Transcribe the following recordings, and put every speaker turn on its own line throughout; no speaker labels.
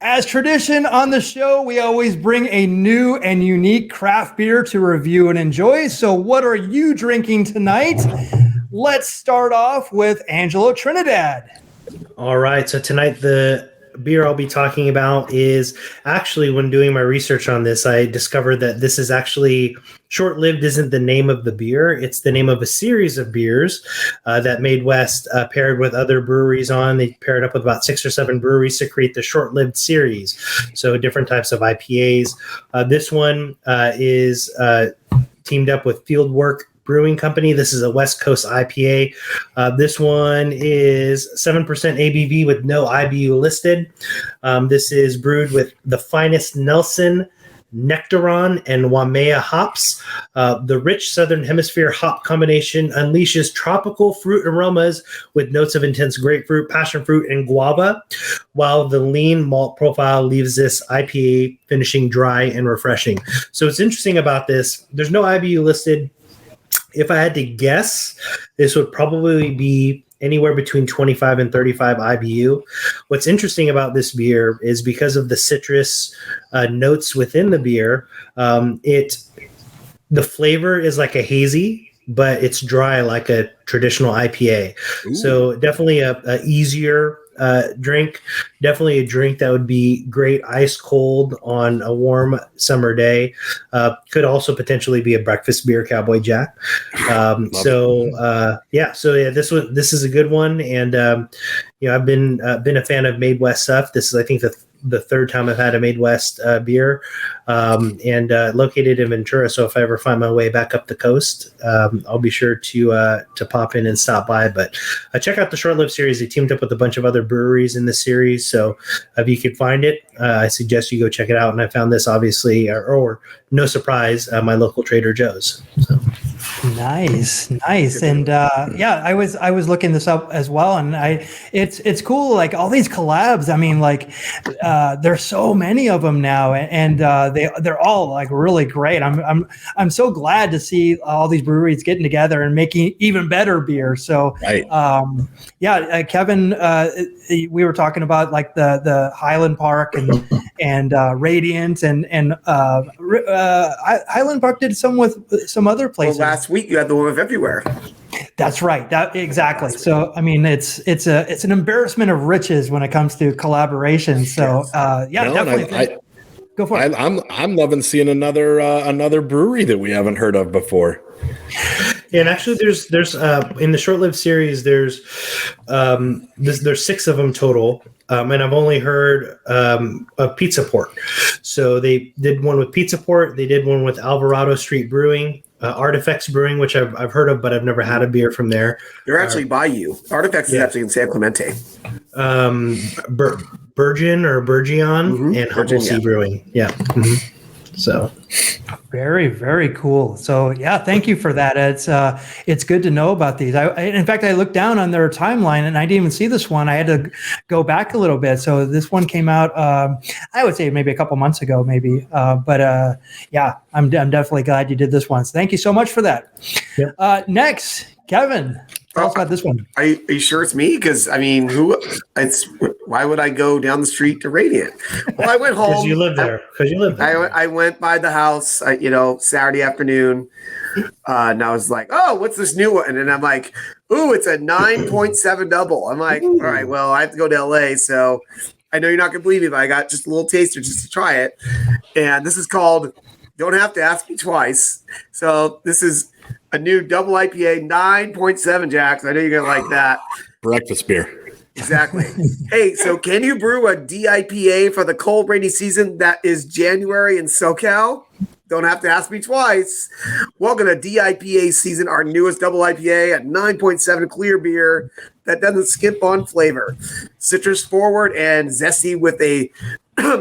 As tradition on the show, we always bring a new and unique craft beer to review and enjoy. So what are you drinking tonight? Let's start off with Angelo Trinidad.
All right. So tonight the beer I'll be talking about is actually, when doing my research on this, I discovered that this is actually Short-Lived isn't the name of the beer. It's the name of a series of beers that MadeWest paired with other breweries on. They paired up with about 6 or 7 breweries to create the Short-Lived series. So different types of IPAs. This one is teamed up with Fieldwork Brewing Company. This is a West Coast IPA. This one is 7% ABV with no IBU listed. This is brewed with the finest Nelson, Nectaron, and Waimea hops. The rich Southern Hemisphere hop combination unleashes tropical fruit aromas with notes of intense grapefruit, passion fruit, and guava, while the lean malt profile leaves this IPA finishing dry and refreshing. So what's interesting about this, there's no IBU listed. If I had to guess, this would probably be anywhere between 25 and 35 IBU. What's interesting about this beer is because of the citrus notes within the beer, the flavor is like a hazy, but it's dry like a traditional IPA. Ooh. So definitely a easier drink. Definitely a drink that would be great ice cold on a warm summer day. Could also potentially be a breakfast beer, Cowboy Jack. This is a good one, and I've been a fan of MadeWest stuff. This is, I think, the third time I've had a MadeWest beer, and located in Ventura. So if I ever find my way back up the coast, I'll be sure to pop in and stop by. But check out the Short-Lived series. They teamed up with a bunch of other breweries in the series. So if you could find it, I suggest you go check it out. And I found this, obviously, or no surprise, my local Trader Joe's. So.
Nice. And I was looking this up as well, and it's cool, like all these collabs. I mean, like there's so many of them now, and they're all like really great. I'm so glad to see all these breweries getting together and making even better beer. So right. Kevin, we were talking about like the Highland Park and Radiant and Highland Park did some with some other places.
Well, last week you had the one with Everywhere.
That's right. Exactly. So I mean, it's an embarrassment of riches when it comes to collaboration. So definitely. Go for it.
I'm loving seeing another brewery that we haven't heard of before.
Yeah, and actually, there's in the Short-Lived series, there's 6 of them total, and I've only heard of Pizza Port. So they did one with Pizza Port. They did one with Alvarado Street Brewing, Artifacts Brewing, which I've heard of, but I've never had a beer from there.
They're actually by you. Artifacts is actually in San Clemente.
Burgeon or Burgeon and Humble Sea Brewing. Yeah. Mm-hmm. So
very, very cool. So yeah, thank you for that. It's good to know about these. In fact, I looked down on their timeline and I didn't even see this one. I had to go back a little bit. So this one came out, I would say maybe a couple months ago, maybe. But I'm definitely glad you did this one. So thank you so much for that. Yep. Next, Kevin. Tell us about this one.
Are you sure it's me? Because I mean, why would I go down the street to Radiant? Well, I went home.
Because you live there.
I went by the house, Saturday afternoon, and I was like, "Oh, what's this new one?" And I'm like, "Ooh, it's a 9.7 double." I'm like, "All right, well, I have to go to LA, so I know you're not gonna believe me, but I got just a little taster just to try it." And this is called "Don't Have to Ask Me Twice." So this is a new double IPA, 9.7, Jax. I know you're going to like that.
Breakfast beer.
Exactly. Hey, so can you brew a DIPA for the cold, rainy season that is January in SoCal? Don't have to ask me twice. Welcome to DIPA season, our newest double IPA at 9.7 clear beer that doesn't skimp on flavor. Citrus forward and zesty with a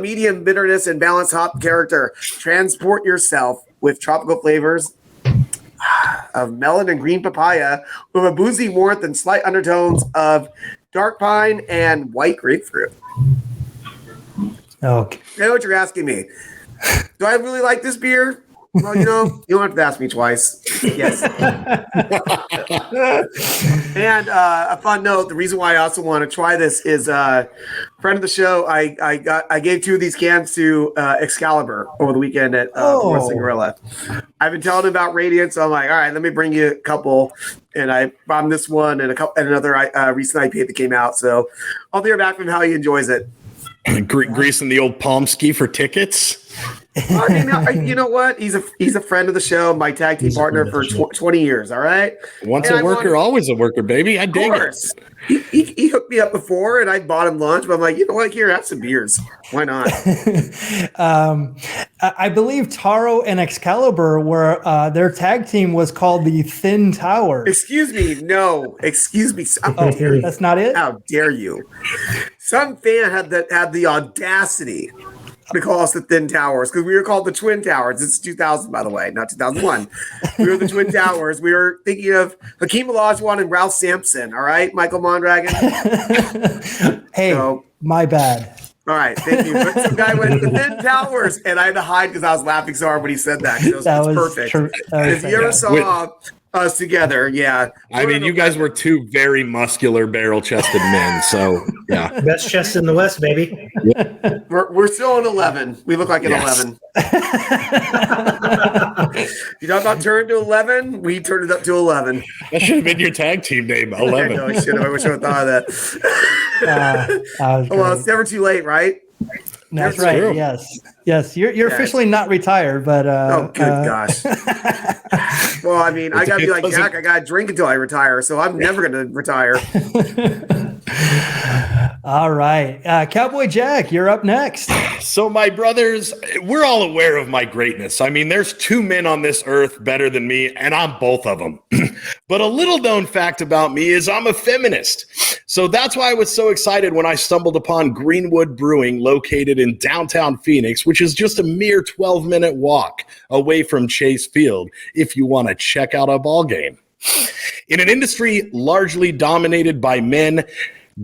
medium bitterness and balanced hop character. Transport yourself with tropical flavors of melon and green papaya with a boozy warmth and slight undertones of dark pine and white grapefruit.
Okay.
I know what you're asking me. Do I really like this beer? Well, you don't have to ask me twice. Yes. And a fun note: the reason why I also want to try this is friend of the show. I gave 2 of these cans to Excalibur over the weekend at Wrestling Gorilla. I've been telling him about Radiant, so I'm like, all right, let me bring you a couple. And I bought him this one and another recent IPA that came out. So I'll hear back from how he enjoys it.
Greasing the old palm ski for tickets.
I mean, you know what? He's a friend of the show, my tag team partner for 20 years. All right.
Once a worker, always a worker, baby. I dig it.
He hooked me up before, and I bought him lunch. But I'm like, you know what? Here, have some beers. Why not?
I believe Taro and Excalibur were their tag team was called the Thin Towers.
Excuse me. No. Excuse me.
That's not it.
How dare you? Some fan had the audacity to call us the Thin Towers because we were called the Twin Towers. It's 2000, by the way, not 2001. We were the Twin Towers. We were thinking of Hakeem Olajuwon and Ralph Sampson. All right, Michael Mondragon.
Hey, my bad.
All right, thank you. But some guy went the Thin Towers, and I had to hide because I was laughing so hard when he said that. It was perfect. If you ever saw us together, yeah.
I mean, you guys were 2 very muscular, barrel-chested men, so yeah.
Best chest in the West, baby.
We're still an 11. We look like an 11. You know about turn to 11? We turned it up to 11.
That should have been your tag team name, 11.
I know, I should have. I wish I would have thought of that. Well, it's never too late, right?
That's right.
True.
Yes. You're officially not retired, but
oh, good gosh. Well, I mean, I gotta be like Jack. I gotta drink until I retire, so I'm never gonna retire.
All right, Cowboy Jack, you're up next.
So, my brothers, we're all aware of my greatness. I mean, there's 2 men on this earth better than me, and I'm both of them. But a little known fact about me is I'm a feminist. So that's why I was so excited when I stumbled upon Greenwood Brewing, located in downtown Phoenix, which is just a mere 12-minute walk away from Chase Field if you want to check out a ball game. In an industry largely dominated by men,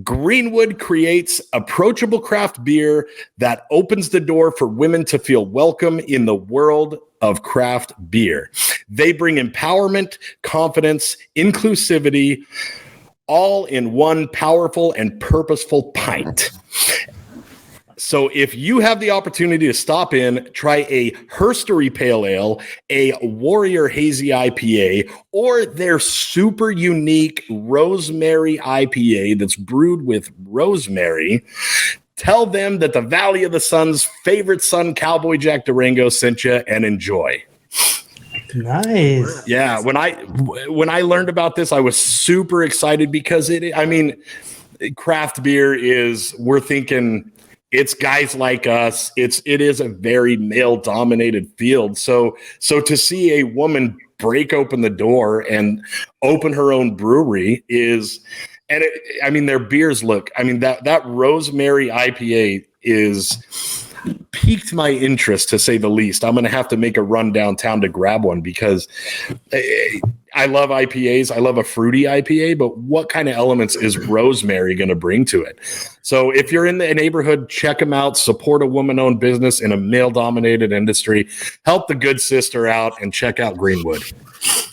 Greenwood creates approachable craft beer that opens the door for women to feel welcome in the world of craft beer. They bring empowerment, confidence, inclusivity, all in one powerful and purposeful pint. So if you have the opportunity to stop in, try a Herstory Pale Ale, a Warrior Hazy IPA, or their super unique Rosemary IPA that's brewed with rosemary, tell them that the Valley of the Sun's favorite son, Cowboy Jack Durango, sent you, and enjoy.
Nice.
Yeah, when I learned about this, I was super excited because craft beer we're thinking it's guys like us. It is a very male dominated field. So to see a woman break open the door and open her own brewery their beers look, that Rosemary IPA piqued my interest, to say the least. I'm going to have to make a run downtown to grab one because I love IPAs. I love a fruity IPA, but what kind of elements is rosemary going to bring to it? So if you're in the neighborhood, check them out. Support a woman-owned business in a male-dominated industry. Help the good sister out and check out Greenwood.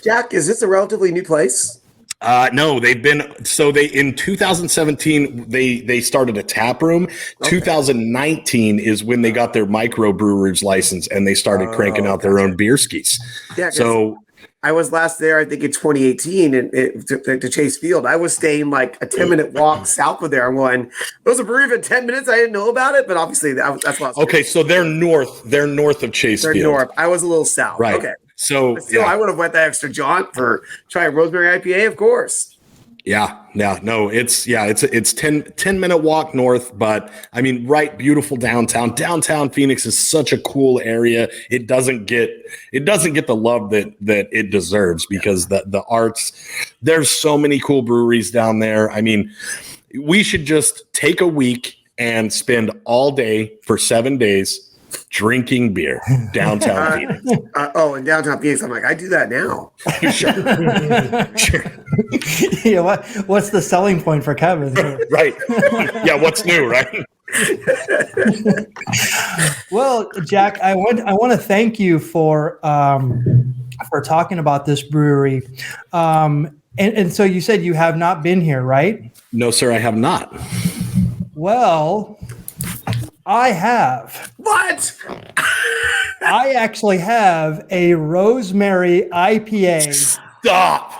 Jack, is this a relatively new place?
No, in 2017, they started a tap room. Okay. 2019 is when they got their microbrewers license and they started cranking out their own beer skis. Yeah. So
I was last there, I think in 2018 to Chase Field. I was staying like a 10-minute walk south of there. I'm going, it was a brewery for 10 minutes. I didn't know about it, but obviously that's what I was
okay. So they're north of Chase Field.
North. I was a little south.
Right.
Okay.
So
still, I would have went that extra jaunt for trying Rosemary IPA, of course.
Yeah. No, it's 10-minute walk north, but right, beautiful downtown. Downtown Phoenix is such a cool area. It doesn't get the love that it deserves because the arts, there's so many cool breweries down there. We should just take a week and spend all day for 7 days drinking beer downtown Phoenix.
In downtown Phoenix, I'm like, I do that now.
Sure.
Yeah, what's the selling point for Kevin?
Right. Yeah, what's new, right?
Well, Jack, I want to thank you for talking about this brewery. And so you said you have not been here, right?
No, sir, I have not.
Well, I have.
What?
I actually have a rosemary IPA.
Stop.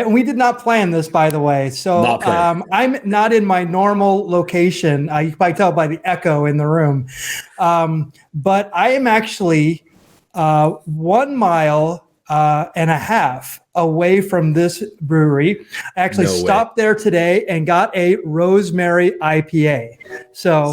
We did not plan this, by the way. So I'm not in my normal location. You can probably tell by the echo in the room. But I am actually 1 mile and a half away from this brewery. I actually stopped there today and got a rosemary IPA. So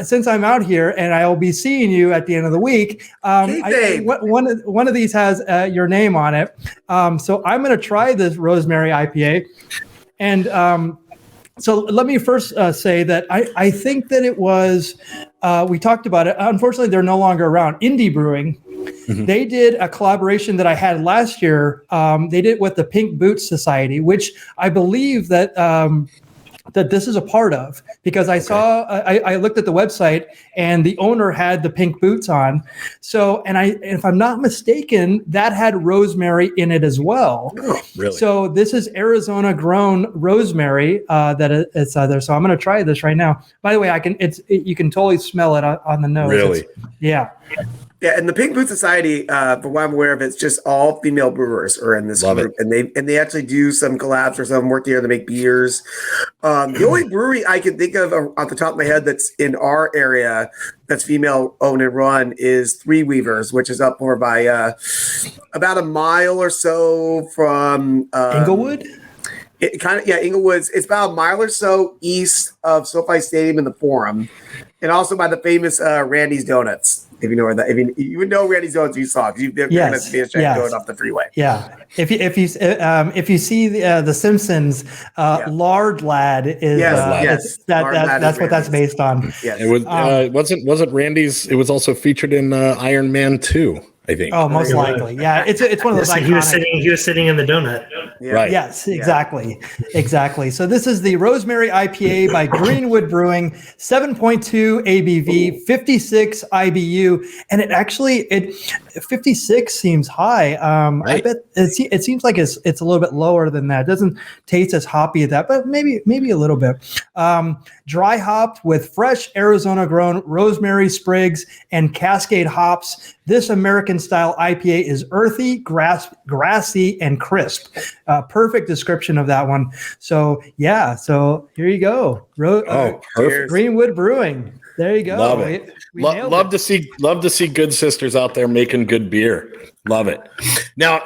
since I'm out here and I will be seeing you at the end of the week, one of these has your name on it. So I'm going to try this rosemary IPA. And so let me first say that I think that it was, we talked about it. Unfortunately, they're no longer around. Indie Brewing. Mm-hmm. They did a collaboration that I had last year. They did it with the Pink Boots Society, which I believe that that this is a part of, because I saw, I looked at the website and the owner had the pink boots on. So, and if I'm not mistaken, that had rosemary in it as well.
Oh, really?
So this is Arizona grown rosemary that it's there. So I'm going to try this right now. By the way, you can totally smell it on the nose.
Really?
Yeah.
Yeah, and the Pink Boot Society, from what I'm aware of, it's just all female brewers are in this group, and they actually do some collabs or some work together to make beers. The only brewery I can think of off the top of my head that's in our area that's female owned and run is Three Weavers, which is up over by about a mile or so from
Inglewood.
Inglewood's. It's about a mile or so east of SoFi Stadium in the Forum, and also by the famous Randy's Donuts. If you know where that, you would know Randy's Donuts, you saw because you've been going off the freeway.
Yeah, if you see the Simpsons, Lard Lad is that's what that's based on.
Yes.
It was wasn't Randy's. It was also featured in Iron Man 2. I think.
Oh, most likely. Yeah, it's one of those.
He was sitting in the donut.
Yeah.
Right.
Yes, exactly. So this is the Rosemary IPA by Greenwood Brewing, 7.2 ABV, 56 IBU, and it 56 seems high. Right. I bet it seems like it's a little bit lower than that. It doesn't taste as hoppy as that, but maybe a little bit. Dry hopped with fresh Arizona grown rosemary sprigs and Cascade hops. This American-style IPA is earthy, grassy, and crisp. Perfect description of that one. So, yeah. So here you go.
Perfect.
Greenwood Brewing. There you go.
Love it. Love to see good sisters out there making good beer. Love it. Now,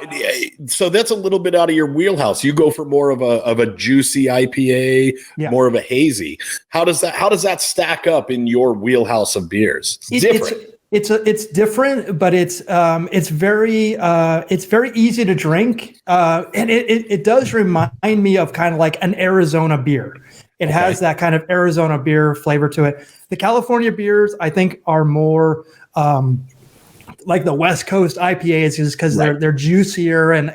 so that's a little bit out of your wheelhouse. You go for more of a juicy IPA, more of a hazy. How does that stack up in your wheelhouse of beers? It's different.
It's different, but it's very easy to drink, and it does remind me of kind of like an Arizona beer. It has that kind of Arizona beer flavor to it. The California beers, I think, are more like the West Coast IPAs, just because they're juicier and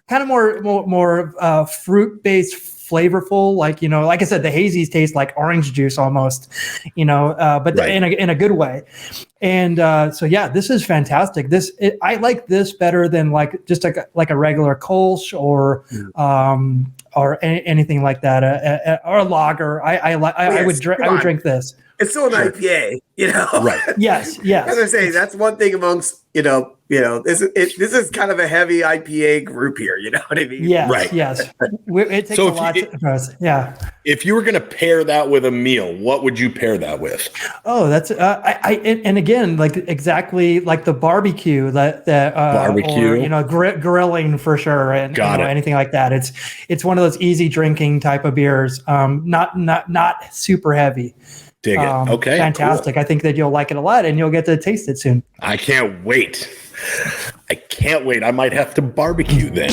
kind of more fruit based, flavorful. Like like I said, the hazies taste like orange juice almost, but in a good way. And so this is fantastic. I like this better than like just like a regular Kolsch or anything like that, or a lager. I would drink this.
It's still an IPA,
Right.
Yes.
As I say, that's one thing amongst this is kind of a heavy IPA group here. You know what I mean?
Yes.
Right.
Yes. It takes a lot for us. Yeah.
If you were going to pair that with a meal, what would you pair that with?
Oh, that's and again, like exactly like the barbecue
barbecue,
or, grilling for sure, and anything like that. It's one of those easy drinking type of beers. Not super heavy.
Dig it. Okay.
Fantastic. Cool. I think that you'll like it a lot and you'll get to taste it soon.
I can't wait. I might have to barbecue then.